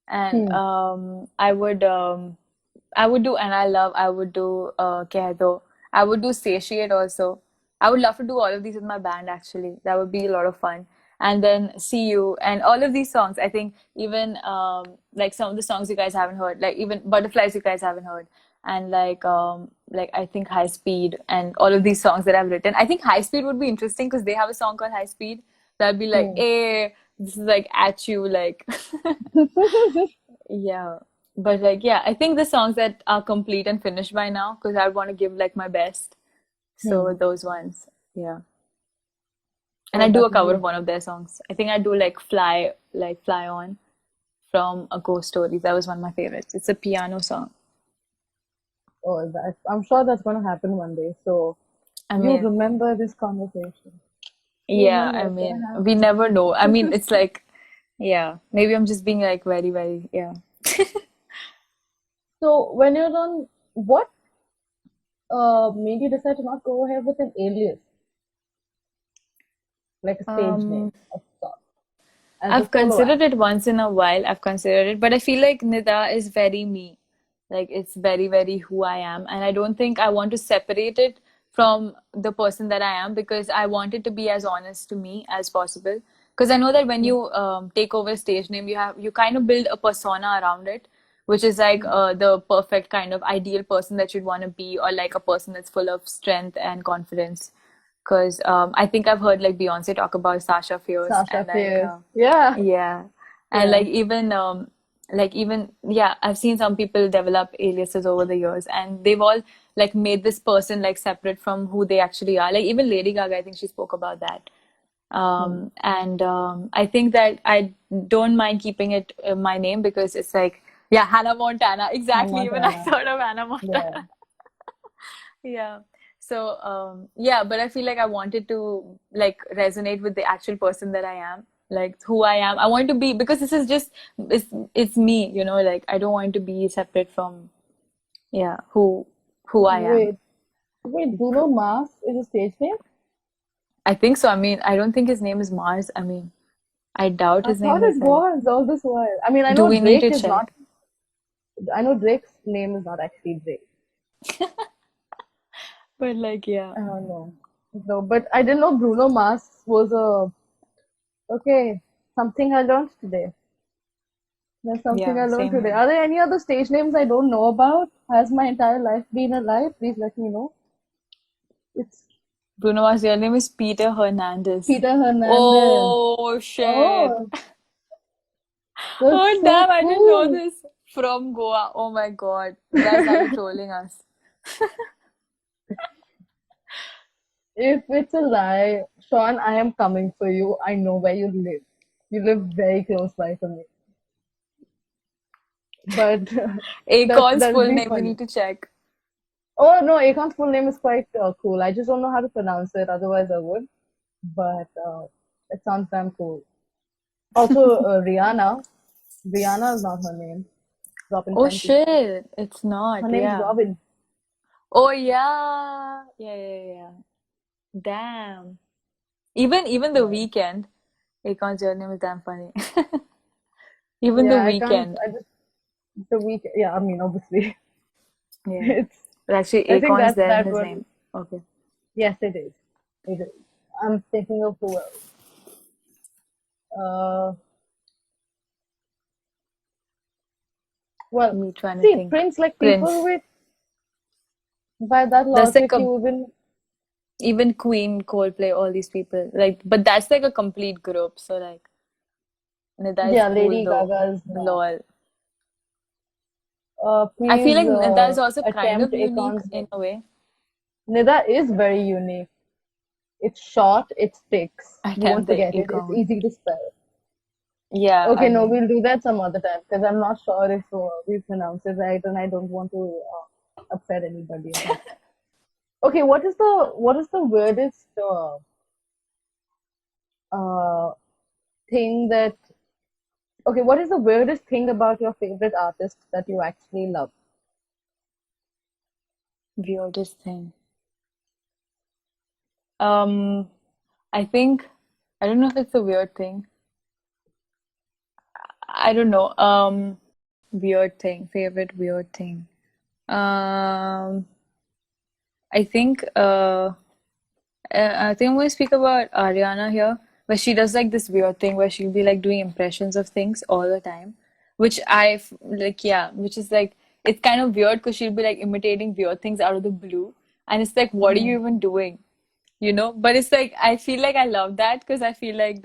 And Hmm. I would do And I Love, I would do Keh Do, I would do Satiate also. I would love to do all of these with my band actually. That would be a lot of fun. And then See You and all of these songs. I think even like some of the songs you guys haven't heard, like even Butterflies you guys haven't heard. And like I think High Speed and all of these songs that I've written. I think High Speed would be interesting because they have a song called High Speed that'd be like, Hmm. hey, this is like at you, like yeah. But like, yeah, I think the songs that are complete and finished by now, because I want to give like my best. So Hmm. those ones, yeah. And I Oh, do that a would be cover of one amazing. of their songs. I think I do like Fly On from a Ghost Stories. That was one of my favorites. It's a piano song. Oh, I'm sure that's going to happen one day. So I you mean, remember this conversation. You yeah, remember I it's going mean, to we happen. never know. I mean, it's like, yeah, maybe I'm just being like very, very, yeah. So when you're on, what made you decide to not go ahead with an alias, like a stage name Um, of sort, as a I've solo considered act? it once in a while. I've considered it, but I feel like Nida is very me. Like it's very, very who I am. And I don't think I want to separate it from the person that I am because I want it to be as honest to me as possible. Because I know that when Hmm. you take over a stage name, you kind of build a persona around it, which is like Hmm. the perfect kind of ideal person that you'd want to be, or like a person that's full of strength and confidence. Because I think I've heard like Beyonce talk about Sasha Fierce Sasha and like Fierce. Yeah. yeah, and Yeah. like even yeah, I've seen some people develop aliases over the years, and they've all like made this person like separate from who they actually are. Like even Lady Gaga, I think she spoke about that. And I think that I don't mind keeping it my name because it's like, yeah, Hannah Montana. Exactly. Even I Montana. thought of Hannah Yeah. Montana. Yeah. So, yeah, but I feel like I wanted to like resonate with the actual person that I am, like who I am. I want to be because this is just it's me, you know, like I don't want to be separate from yeah, who I am. Wait, Bruno Mars is a stage name? I think so. I mean, I don't think his name is Mars. I mean, I doubt I his name thought it is like. was all this while. I mean, I Do know we need Drake to is not. check? I know Drake's name is not actually Drake. But like, yeah. No. No, but I didn't know Bruno Mars was a. Okay, something I learned today. There's something Yeah, I learned same today. here. Are there any other stage names I don't know about? Has my entire life been a lie? Please let me know. It's Bruno Mars, your name is Peter Hernandez. Peter Hernandez. Oh shit. Oh, that's Oh so damn, I didn't know cool. this. From Goa. Oh my God. Guys, now you're trolling us. If it's a lie, Sean, I am coming for you. I know where you live. You live very close by to me. But Akon's that'll full be name, we funny. need to check. Oh no, Akon's full name is quite cool. I just don't know how to pronounce it. Otherwise, I would. But it sounds damn cool. Also, Rihanna. Rihanna is not her name. Robin Oh Fenty. shit, it's Her not. name's Yeah. Robin. Oh yeah. Yeah. Damn. Even the Yeah. weekend. Akon's your name is damn funny. Even the Yeah, I can't. weekend. I just the week. Yeah, I mean, obviously, Yeah. it's. But actually, I think Akon is there in that his one. name. Okay. Yes, it is. It is. I'm thinking of who else. Uh, well, Me trying to see, think. Prince, like people Prince. with, by that That's like logic, a you even Queen, Coldplay, all these people. Like, but that's like a complete group. So like, Nida is yeah, cool Lady though. Gaga is not. Lol. I feel Please like Nida is also kind of attempt unique Akon's in name. a way. Nida is very unique. It's short, it sticks. You won't Attempt the forget it. It's Akon. easy to spell. Yeah, Okay, I no, mean, we'll do that some other time because I'm not sure if we pronounce it right, and I don't want to upset anybody. Okay, what is the weirdest uh, thing that? Okay, what is the weirdest thing about your favorite artist that you actually love? weirdest thing. Um, I think I don't know if it's a weird thing. I don't know. Weird thing, favorite weird thing. Um, I think I think I'm going to speak about Ariana here, where she does like this weird thing where she'll be like doing impressions of things all the time, which like, yeah, which is like, it's kind of weird because she'll be like imitating weird things out of the blue. And it's like, what are you even doing? You know? But it's like, I feel like I love that because I feel like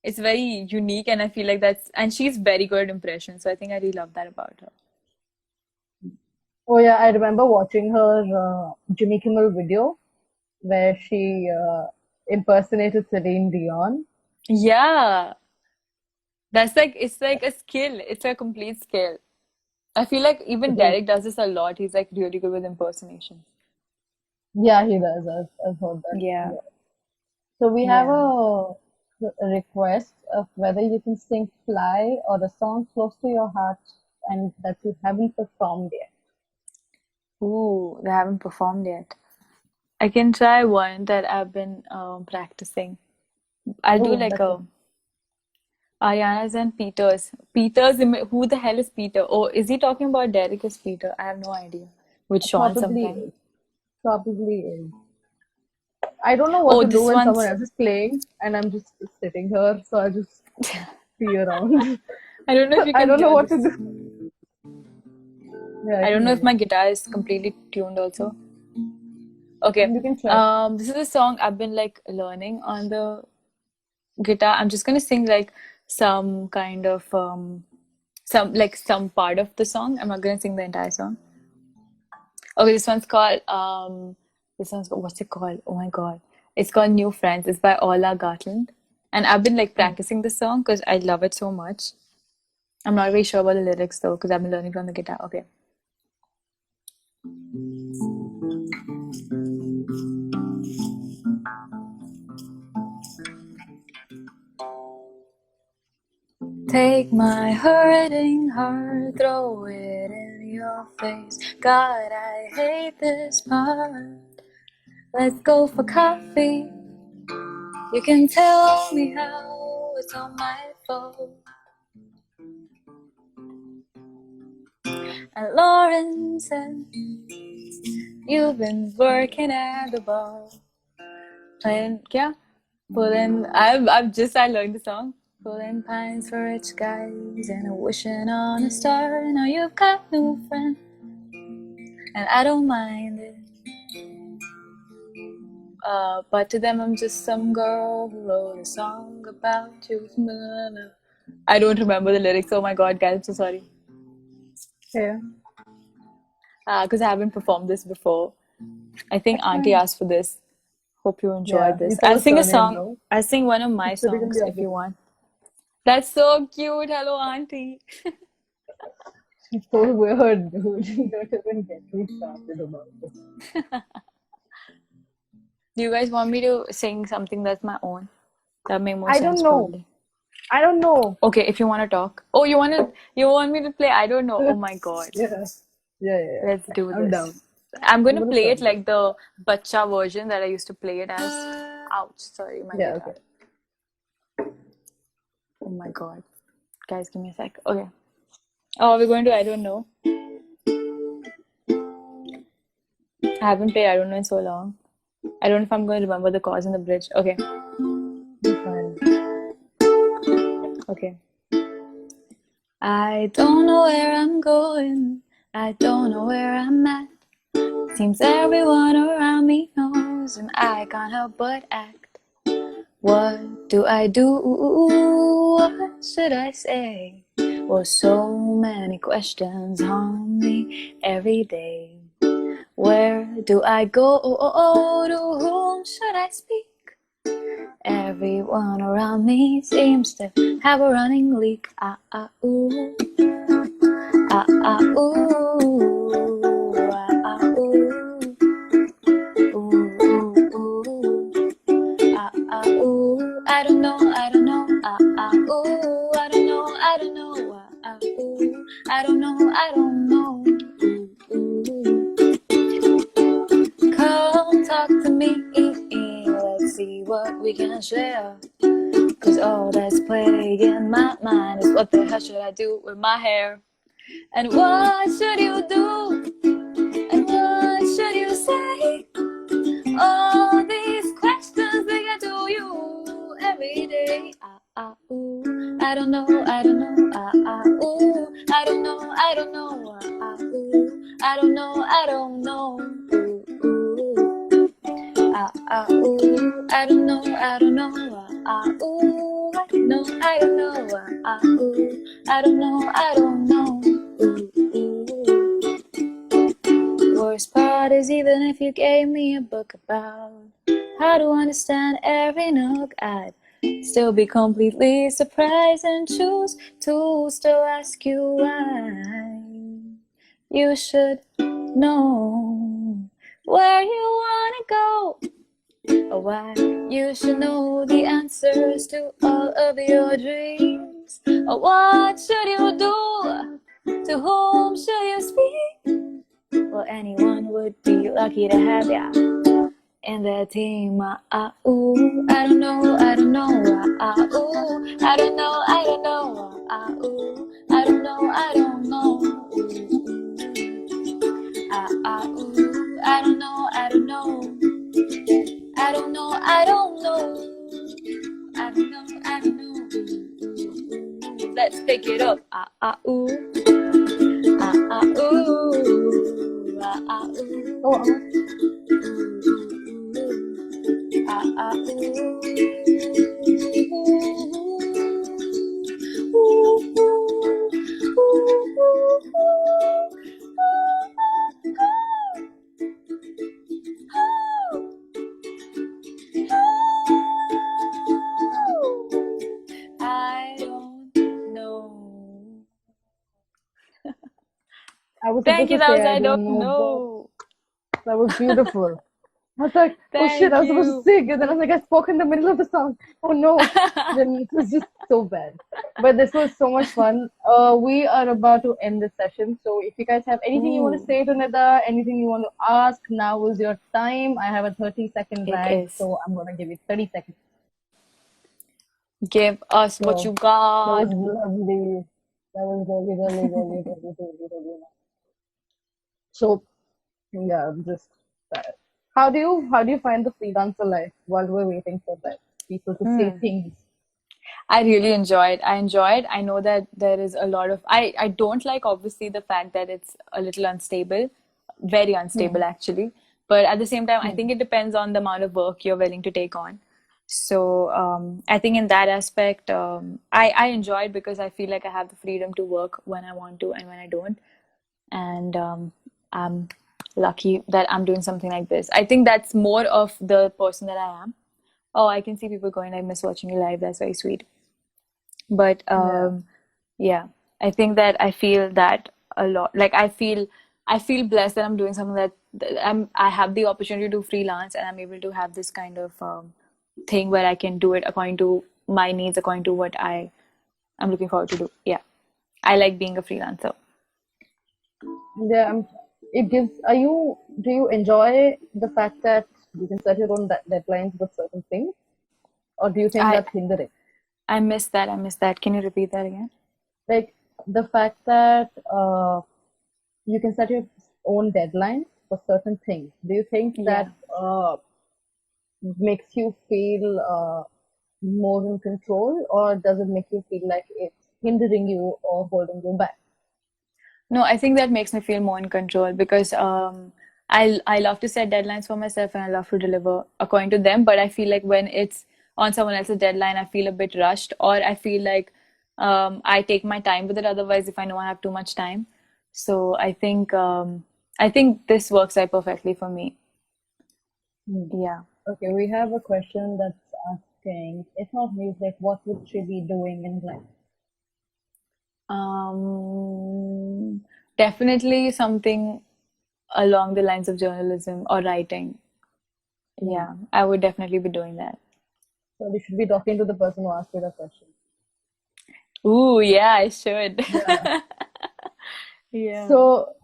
it's very unique and I feel like and she's very good at impressions. So I think I really love that about her. Oh yeah, I remember watching her Jimmy Kimmel video where she impersonated Celine Dion. Yeah. That's like, it's like a skill. It's a complete skill. I feel like even It is. Derek does this a lot. He's like really good with impersonation. Yeah, he does. I've heard that. Yeah. Yeah. So we have Yeah. a request of whether you can sing Fly or the song close to your heart and that you haven't performed yet. Ooh, they haven't performed yet. I can try one that I've been practicing. I'll do Oh, like that's it. a Ariana's and Peter's. Who the hell is Peter? Oh, is he talking about Derek as Peter? I have no idea. With Sean Probably sometime. is. Probably is. I don't know what Oh, to do this when someone one's. else is playing and I'm just sitting here, so I just see around. I don't know if you I can don't know hear what this. to do. Yeah, I I don't can know hear if my you. guitar is completely tuned also. Okay. You can try. This is a song I've been like learning on the guitar. I'm just gonna sing like some kind of some part of the song. I'm not gonna sing the entire song. Okay, this one's called what's it called? Oh my God. It's called New Friends. It's by Ola Gartland. And I've been like practicing this song because I love it so much. I'm not very sure about the lyrics though because I've been learning from the guitar. Okay. Take my hurting heart, throw it in your face. God, I hate this part. Let's go for coffee. You can tell me how it's all my fault. And Lauren said, you've been working at the bar. Playing, yeah, pulling. I learned the song. Pulling pines for rich guys and wishing on a star. Now you've got new friends, and I don't mind it. But to them, I'm just some girl who wrote a song about you. I don't remember the lyrics. Oh my God, guys, I'm so sorry. Yeah. Because I haven't performed this before. I think Auntie asked for this. Hope you enjoyed this. I'll sing a song. I'll sing one of my songs if you want. That's so cute. Hello, Auntie. She's so weird, dude. You don't even get me started about it. Do you guys want me to sing something that's my own? That make more I sense. don't know. Probably. I don't know. Okay, if you want to talk. Oh, you want me to play? I don't know. Oh my God. Yeah. Let's do I'm this. down. I'm gonna play it like the bacha version that I used to play it as. Ouch! Sorry, my guitar. Okay. Oh my God. Guys, give me a sec. Okay. Oh, we're going to I don't know. I haven't played I don't know in so long. I don't know if I'm going to remember the chords in the bridge. Okay. Okay. I don't know where I'm going. I don't know where I'm at. Seems everyone around me knows, and I can't help but act. What do I do? What should I say? Well, so many questions haunt me every day. Where do I go? To whom should I speak? Everyone around me seems to have a running leak. Ah, ah, ooh. Ah, ah, ooh. Ah, ah, ooh. Ooh, ooh, ooh. Ah, ah, ooh. I don't know. Ah, ah, ooh. I don't know. Ah, ah, ooh. I don't know. Come talk to me. Let's see what we can share. Cause all that's plaguing my mind is what the hell should I do with my hair? And what should you do? And what should you say? All these questions they get to you every day. Ah, ah, ooh. I don't know. Ah, ah, ooh. I don't know. Ah, ah, ooh. I don't know. Ooh, ooh. Ah, ah, ooh. I don't know. Ah, ah, ooh. I don't know. Ah, ooh. I don't know. Ooh, ooh. Worst part is even if you gave me a book about how to understand every nook, I'd still be completely surprised and choose to still ask you why. You should know where you wanna go, or why you should know the answers to all of your dreams. Or what should you do? To whom should you speak? Well, anyone would be lucky to have ya in their team. Ah, ah, ooh. I don't know. Ah, ah, ooh. I don't know. Ah, ah, ooh. I don't know. Ooh. Ah, ah, ooh. I don't know. I don't know. Let's pick it up. Ah, ah, ooh. Ah, ah, ooh. Ah, ah, ooh. Oh, Ah, ah, ooh. was Thank supposed you. to That say was I I don't don't know, know. but that was beautiful. I was like, oh shit, I Thank was supposed to you. sing, and then I was like, I spoke in the middle of the song. Oh no. Then it was just so bad. But this was so much fun. We are about to end this session. So if you guys have anything you want to Ooh, say to Nida, anything you want to ask, now is your time. I have a 30-second it rag, is. so I'm going to give you 30 seconds. Give us what So you that was got. lovely. That was really nice. So yeah, just that. How do you find the freelancer life while we're waiting for that people to say things? I really enjoyed. I enjoyed. I know that there is a lot of I don't like obviously the fact that it's a little unstable, very unstable actually. But at the same time, I think it depends on the amount of work you're willing to take on. So I think in that aspect, I enjoy it because I feel like I have the freedom to work when I want to and when I don't. And I'm lucky that I'm doing something like this. I think that's more of the person that I am. Oh, I can see people going, I miss watching you live. That's very sweet. But Yeah. yeah, I think that I feel that a lot. Like I feel blessed that I'm doing something that I have the opportunity to freelance and I'm able to have this kind of thing where I can do it according to my needs, according to what I'm looking forward to do. Yeah, I like being a freelancer. Yeah, it gives. Do you enjoy the fact that you can set your own deadlines with certain things, or do you think I that's hindering? I miss that. I miss that. Can you repeat that again? Like the fact that you can set your own deadlines for certain things. Do you think that Yeah. makes you feel more in control, or does it make you feel like it's hindering you or holding you back? No, I think that makes me feel more in control because I love to set deadlines for myself and I love to deliver according to them. But I feel like when it's on someone else's deadline, I feel a bit rushed, or I feel like I take my time with it. Otherwise, if I know I have too much time, so I think this works out perfectly for me. Hmm. Yeah. Okay, we have a question that's asking, if not music, what would she be doing in life? Um, Definitely something along the lines of journalism or writing. Hmm. Yeah, I would definitely be doing that. So we should be talking to the person who asked you the question. Ooh, yeah, I should. Yeah. Yeah, So,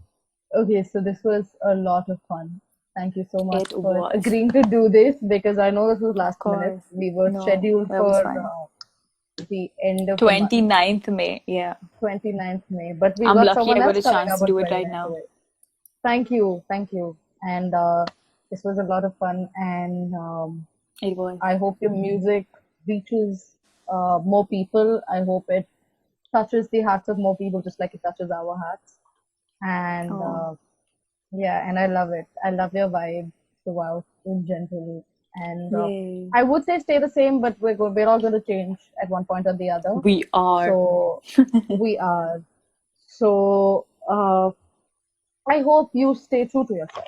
okay, so this was a lot of fun. Thank you so much it for was. agreeing to do this because I know this was Of last minute. course. We were No, scheduled that was for fine. the end of the month, 29th May. Yeah. 29th May, but we I'm got lucky someone I got else a coming chance up to on do it right 29th now. away. Thank you. And this was a lot of fun, and It was. I hope your music reaches more people. I hope it touches the hearts of more people just like it touches our hearts. And Oh, yeah, and I love it. I love your vibe throughout in general. And yay. I would say stay the same, but we're all going to change at one point or the other. We are. So we are. So I hope you stay true to yourself.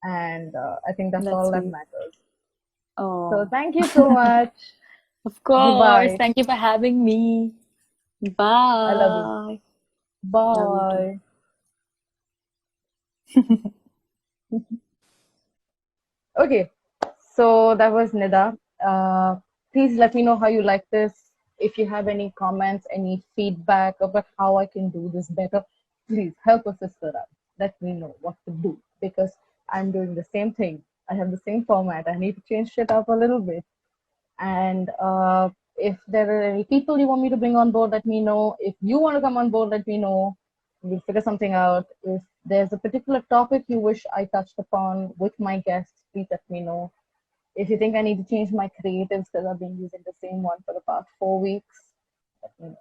And I think that's That's all that sweet. matters. So Oh, thank you so much. of course. Goodbye. Thank you for having me. I love you. Bye. Love you too. Bye. Okay, so that was Nida. Please let me know how you like this. If you have any comments, any feedback about how I can do this better, please help a sister out. Let me know what to do because I'm doing the same thing. I have the same format. I need to change shit up a little bit. And if there are any people you want me to bring on board, let me know. If you want to come on board, let me know. We'll figure something out. If there's a particular topic you wish I touched upon with my guests, please let me know. If you think I need to change my creatives because I've been using the same one for the past 4 weeks, let me know.